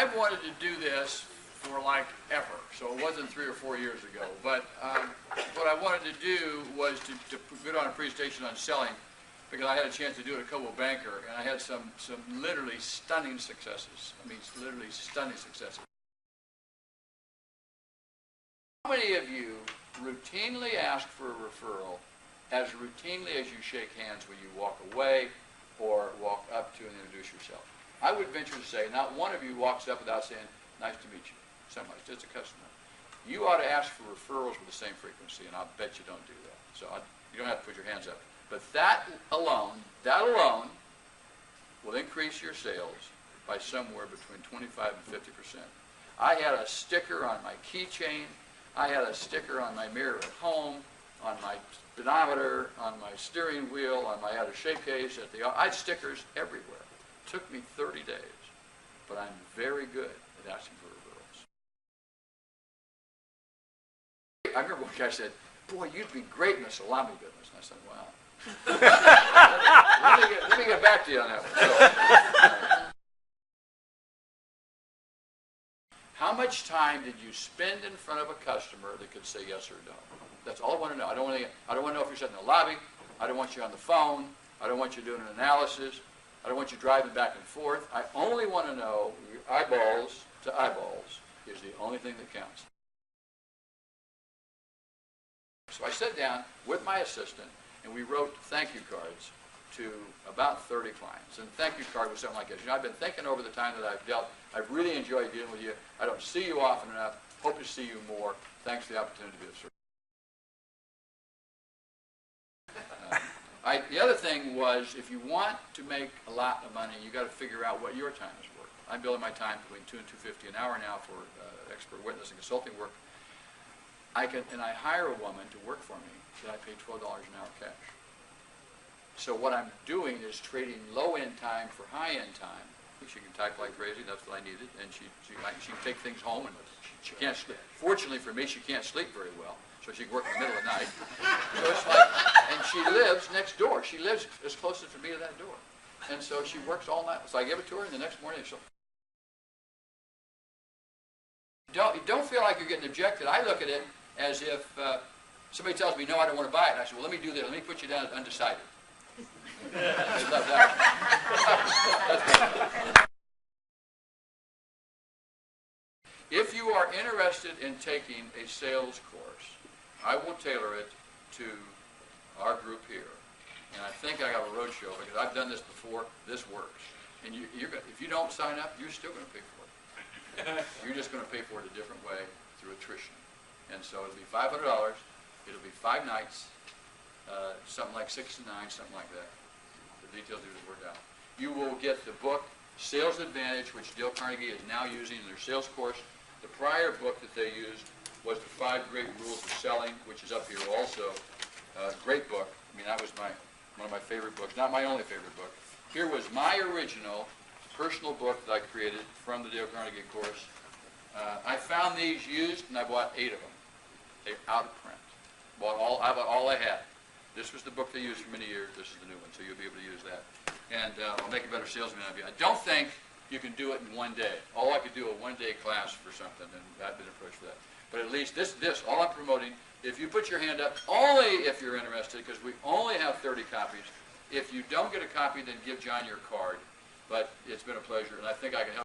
I've wanted to do this for like ever, so it wasn't 3 or 4 years ago. But what I wanted to do was to put on a presentation on selling, because I had a chance to do it at Coldwell Banker, and I had some literally stunning successes. I mean, literally stunning successes. How many of you routinely ask for a referral as routinely as you shake hands when you walk away or walk up to and introduce yourself? I would venture to say not one of you walks up without saying, "Nice to meet you," so much, just a customer. You ought to ask for referrals with the same frequency, and I'll bet you don't do that. So you don't have to put your hands up. But that alone will increase your sales by somewhere between 25 and 50%. I had a sticker on my keychain. I had a sticker on my mirror at home, on my speedometer, on my steering wheel, on my attaché case. I had stickers everywhere. It took me 30 days, but I'm very good at asking for referrals. I remember one guy said, "Boy, you'd be great in the salami business." And I said, "Wow." let me get back to you on that one. So, how much time did you spend in front of a customer that could say yes or no? That's all I want to know. I don't want to know if you're sitting in the lobby. I don't want you on the phone. I don't want you doing an analysis. I don't want you driving back and forth. I only want to know your eyeballs to eyeballs is the only thing that counts. So I sat down with my assistant, and we wrote thank you cards to about 30 clients. And the thank you card was something like this. You know, I've been thinking over the time that I've dealt, I've really enjoyed dealing with you. I don't see you often enough. Hope to see you more. Thanks for the opportunity to be of service. The other thing was, if you want to make a lot of money, you got to figure out what your time is worth. I'm billing my time between $2 and $2.50 an hour now for expert witness and consulting work. I hire a woman to work for me that I pay $12 an hour cash. So what I'm doing is trading low-end time for high-end time. She can type like crazy. That's what I needed, and she can take things home, and she can't sleep. Fortunately for me, she can't sleep very well, so she can work in the middle of the night. So it's like, and she lives next door. She lives as close as to me to that door, and so she works all night. So I give it to her, and the next morning she'll. Don't feel like you're getting objected. I look at it as if somebody tells me, "No, I don't want to buy it." And I say, "Well, let me do this. Let me put you down as undecided." I love that. If you are interested in taking a sales course, I will tailor it to our group here. And I think I got a roadshow because I've done this before. This works. And if you don't sign up, you're still going to pay for it. You're just going to pay for it a different way through attrition. And so it'll be $500. It'll be 5 nights, something like 6 to 9, something like that. The details are worked out. You will get the book Sales Advantage, which Dale Carnegie is now using in their sales course. The prior book that they used was The 5 Great Rules of Selling, which is up here also. Great book. I mean, that was one of my favorite books. Not my only favorite book. Here was my original personal book that I created from the Dale Carnegie course. I found these used, and I bought 8 of them. They're out of print. I bought all I had. This was the book they used for many years. This is the new one, so you'll be able to use that. And I'll make a better salesman out of you. I don't think you can do it in one day. All I could do a one-day class for something, and I've been approached for that. But at least this, all I'm promoting, if you put your hand up, only if you're interested, because we only have 30 copies. If you don't get a copy, then give John your card. But it's been a pleasure, and I think I can help.